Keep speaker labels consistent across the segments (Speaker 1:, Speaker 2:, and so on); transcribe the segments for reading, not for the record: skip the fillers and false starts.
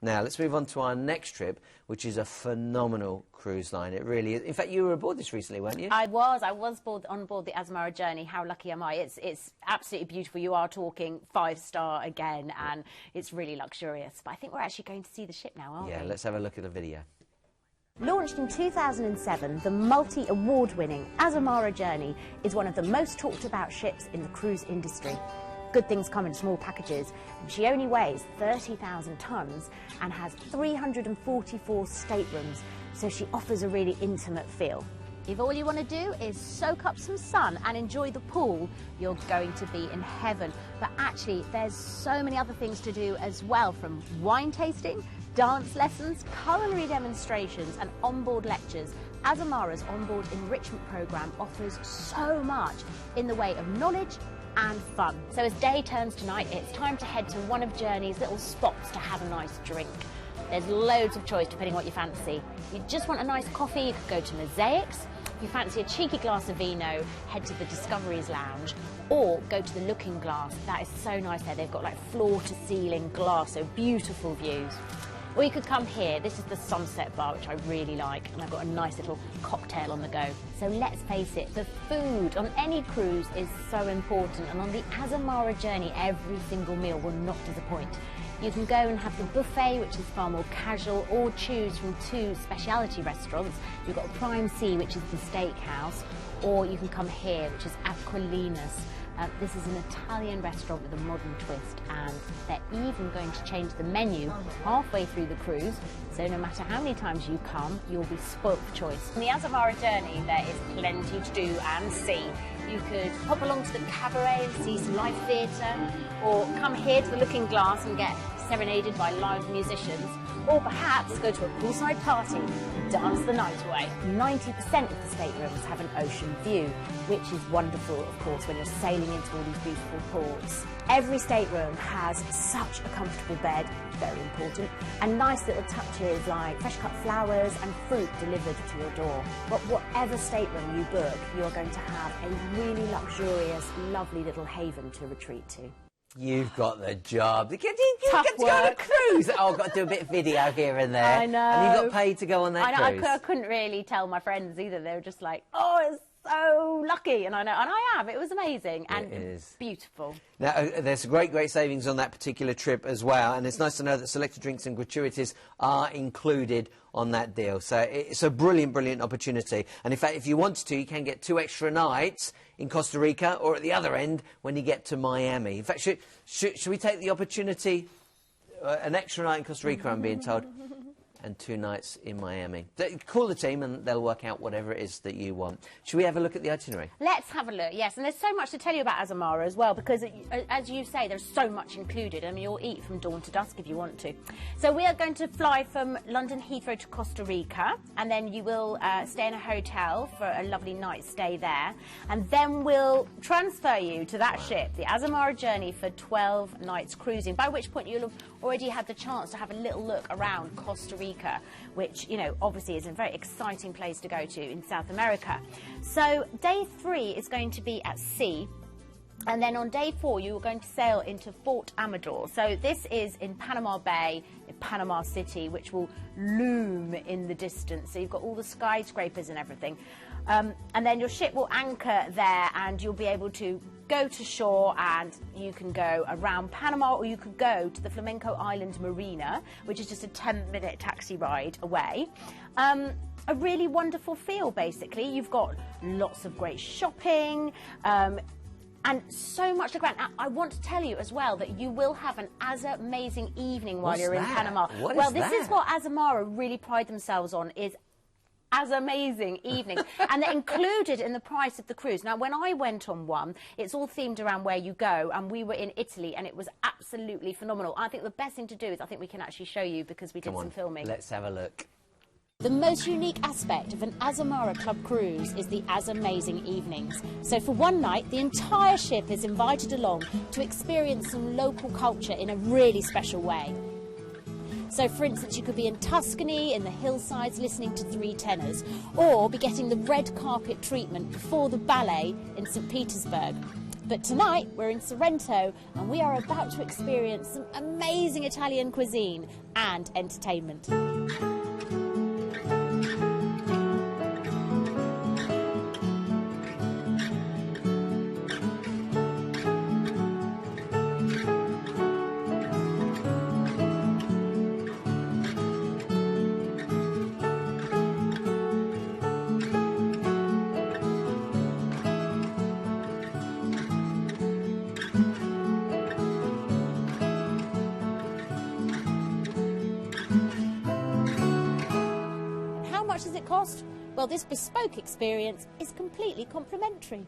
Speaker 1: Now, let's move on to our next trip, which is a phenomenal cruise line. It really is. In fact, you were aboard this recently, weren't you?
Speaker 2: I was on board the Azamara Journey. How lucky am I? It's absolutely beautiful. You are talking 5-star again, and it's really luxurious. But I think we're actually going to see the ship now, aren't we?
Speaker 1: Yeah, let's have a look at the video.
Speaker 2: Launched in 2007, the multi-award-winning Azamara Journey is one of the most talked about ships in the cruise industry. Good things come in small packages, and she only weighs 30,000 tonnes and has 344 staterooms, so she offers a really intimate feel. If all you want to do is soak up some sun and enjoy the pool, you're going to be in heaven. But actually, there's so many other things to do as well, from wine tasting, dance lessons, culinary demonstrations and onboard lectures. Azamara's onboard enrichment programme offers so much in the way of knowledge and fun. So as day turns to night, it's time to head to one of Journey's little spots to have a nice drink. There's loads of choice depending what you fancy. If you just want a nice coffee, you could go to Mosaics. If you fancy a cheeky glass of vino, head to the Discoveries Lounge, or go to the Looking Glass. That is so nice there. They've got like floor-to-ceiling glass, so beautiful views. Or you could come here. This is the Sunset Bar, which I really like, and I've got a nice little cocktail on the go. So let's face it, the food on any cruise is so important, and on the Azamara Journey, every single meal will not disappoint. You can go and have the buffet, which is far more casual, or choose from 2 specialty restaurants. You've got Prime Sea, which is the steakhouse, or you can come here, which is Aquilinas. This is an Italian restaurant with a modern twist, and they're even going to change the menu halfway through the cruise, so no matter how many times you come, you'll be spoilt for choice. On the Azamara Journey, there is plenty to do and see. You could hop along to the cabaret and see some live theatre, or come here to the Looking Glass and get serenaded by live musicians, or perhaps go to a poolside party and dance the night away. 90% of the staterooms have an ocean view, which is wonderful, of course, when you're sailing into all these beautiful ports. Every stateroom has such a comfortable bed, very important, and nice little touches like fresh cut flowers and fruit delivered to your door. But whatever stateroom you book, you're going to have a really luxurious, lovely little haven to retreat to.
Speaker 1: You've got the job. You get to go
Speaker 2: Tough
Speaker 1: on a
Speaker 2: work.
Speaker 1: cruise. Oh, I've got to do a bit of video here and there.
Speaker 2: I know.
Speaker 1: And you got paid to go on that cruise.
Speaker 2: I couldn't really tell my friends either. They were just like, oh, it's so lucky. And I know, and I am. It was amazing and
Speaker 1: It is
Speaker 2: beautiful.
Speaker 1: Now, there's great savings on that particular trip as well, and it's nice to know that selected drinks and gratuities are included on that deal. So it's a brilliant opportunity. And in fact, if you wanted to, you can get 2 extra nights in Costa Rica, or at the other end when you get to Miami. In fact, should we take the opportunity, an extra night in Costa Rica, I'm being told, and 2 nights in Miami? Call the team and they'll work out whatever it is that you want. Should we have a look at the itinerary?
Speaker 2: Let's have a look, yes. And there's so much to tell you about Azamara as well, because as you say, there's so much included. I mean, you'll eat from dawn to dusk if you want to. So we are going to fly from London Heathrow to Costa Rica, and then you will stay in a hotel for a lovely night stay there. And then we'll transfer you to that ship, the Azamara Journey, for 12 nights cruising, by which point you'll have already had the chance to have a little look around Costa Rica, which, you know, obviously is a very exciting place to go to in South America. So day 3 is going to be at sea, and then on day 4 you are going to sail into Fort Amador. So this is in Panama Bay, in Panama City, which will loom in the distance. So you've got all the skyscrapers and everything. And then your ship will anchor there, and you'll be able to go to shore, and you can go around Panama, or you could go to the Flamenco Island Marina, which is just a 10-minute taxi ride away. A really wonderful feel, basically. You've got lots of great shopping, and so much to look around. I want to tell you as well that you will have an amazing evening while you're in Panama. This is what Azamara really pride themselves on, is as amazing evening, and they're included in the price of the cruise. Now, when I went on one, it's all themed around where you go, and we were in Italy, and it was absolutely phenomenal. I think the best thing to do is, I think we can actually show you, because we did some filming.
Speaker 1: Let's have a look.
Speaker 2: The most unique aspect of an Azamara Club cruise is the amazing evenings. So for one night, the entire ship is invited along to experience some local culture in a really special way. So, for instance, you could be in Tuscany, in the hillsides, listening to 3 tenors, or be getting the red carpet treatment before the ballet in St. Petersburg. But tonight, we're in Sorrento, and we are about to experience some amazing Italian cuisine, and entertainment. How much does it cost? Well, this bespoke experience is completely complimentary.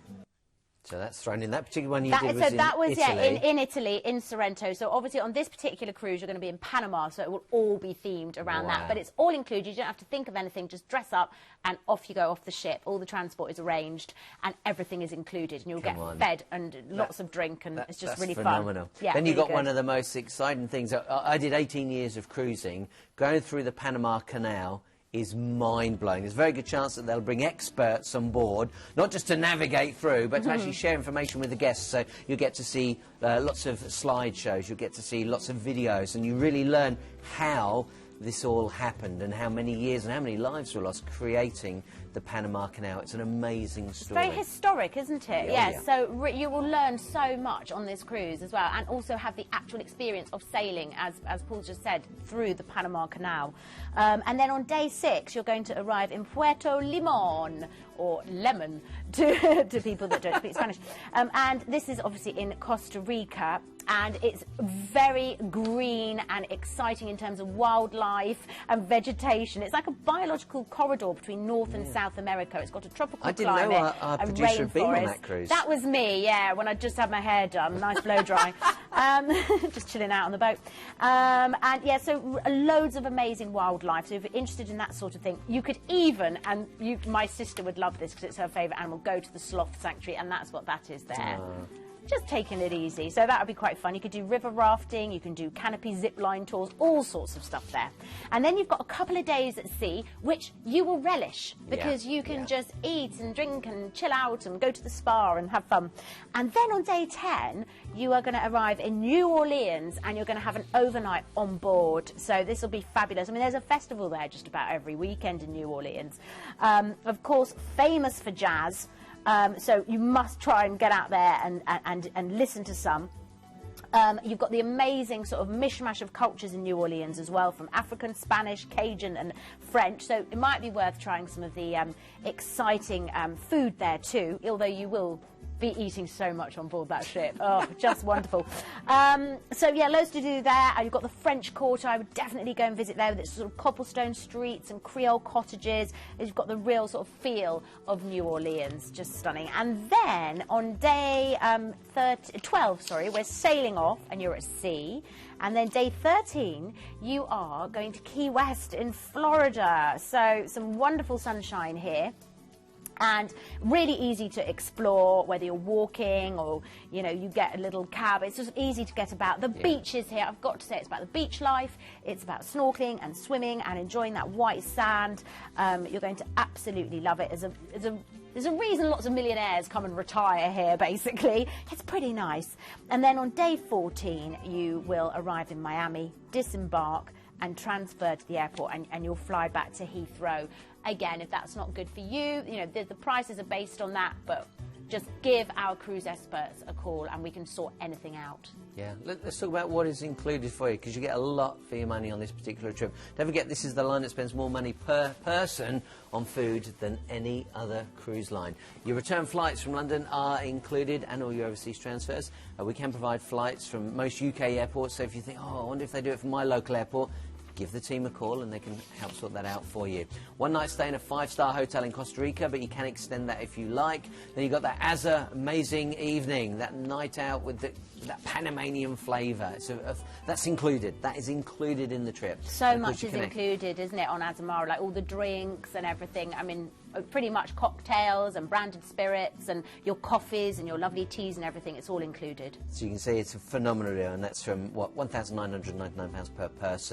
Speaker 1: So that's thrown in. That particular one you did was
Speaker 2: in Italy.
Speaker 1: Yeah,
Speaker 2: in Italy, in Sorrento. So obviously on this particular cruise you're going to be in Panama, so it will all be themed around that. But it's all included. You don't have to think of anything. Just dress up and off you go off the ship. All the transport is arranged and everything is included. And you'll get fed and lots of drink, and it's just really
Speaker 1: phenomenal.
Speaker 2: Fun. Yeah,
Speaker 1: then you've
Speaker 2: really
Speaker 1: got one of the most exciting things. I did 18 years of cruising. Going through the Panama Canal is mind-blowing. There's a very good chance that they'll bring experts on board, not just to navigate through, but to actually share information with the guests. So you'll get to see lots of slideshows, you'll get to see lots of videos, and you really learn how this all happened and how many years and how many lives were lost creating the Panama Canal. It's an amazing story.
Speaker 2: Very historic, isn't it?
Speaker 1: Yeah.
Speaker 2: So you will learn so much on this cruise as well, and also have the actual experience of sailing, as Paul just said, through the Panama Canal. And then on day 6, you're going to arrive in Puerto Limon, or Lemon, to people that don't speak Spanish. And this is obviously in Costa Rica, and it's very green and exciting in terms of wildlife and vegetation. It's like a biological corridor between North and South America. It's got a tropical climate.
Speaker 1: I didn't know our producer had been on that cruise.
Speaker 2: That was me, yeah, when I just had my hair done, nice blow dry. Just chilling out on the boat. And yeah, so loads of amazing wildlife. So if you're interested in that sort of thing, you could even, and my sister would love this because it's her favourite animal, go to the sloth sanctuary, and that's what that is there. Just taking it easy. So that would be quite fun. You could do river rafting, you can do canopy zip line tours, all sorts of stuff there. And then you've got a couple of days at sea, which you will relish, because you can just eat and drink and chill out and go to the spa and have fun. And then on day 10, you are going to arrive in New Orleans, and you're going to have an overnight on board. So this will be fabulous. I mean, there's a festival there just about every weekend in New Orleans. Of course, famous for jazz. So you must try and get out there and listen to some. You've got the amazing sort of mishmash of cultures in New Orleans as well, from African, Spanish, Cajun and French. So it might be worth trying some of the exciting food there too, although you will be eating so much on board that ship. Oh, just wonderful. So yeah, loads to do there. You've got the French Quarter. I would definitely go and visit there with its sort of cobblestone streets and Creole cottages. You've got the real sort of feel of New Orleans. Just stunning. And then on day 12, we're sailing off and you're at sea. And then day 13, you are going to Key West in Florida. So some wonderful sunshine here. And really easy to explore, whether you're walking or, you know, you get a little cab. It's just easy to get about. The beaches here, I've got to say, it's about the beach life. It's about snorkeling and swimming and enjoying that white sand. You're going to absolutely love it. There's a reason lots of millionaires come and retire here, basically. It's pretty nice. And then on day 14, you will arrive in Miami, disembark, and transfer to the airport, and you'll fly back to Heathrow. Again, if that's not good for you, you know, the prices are based on that, but just give our cruise experts a call and we can sort anything out.
Speaker 1: Yeah, let's talk about what is included for you, because you get a lot for your money on this particular trip. Don't forget, this is the line that spends more money per person on food than any other cruise line. Your return flights from London are included, and all your overseas transfers. We can provide flights from most UK airports, so if you think, oh, I wonder if they do it from my local airport, give the team a call and they can help sort that out for you. One night stay in a 5-star hotel in Costa Rica, but you can extend that if you like. Then you've got that amazing evening, that night out with that Panamanian flavour. So that's included. That is included in the trip.
Speaker 2: So much is included, isn't it, on Azamara? Like all the drinks and everything. I mean, pretty much cocktails and branded spirits and your coffees and your lovely teas and everything. It's all included.
Speaker 1: So you can see it's a phenomenal deal, and that's from, what, £1,999 per person.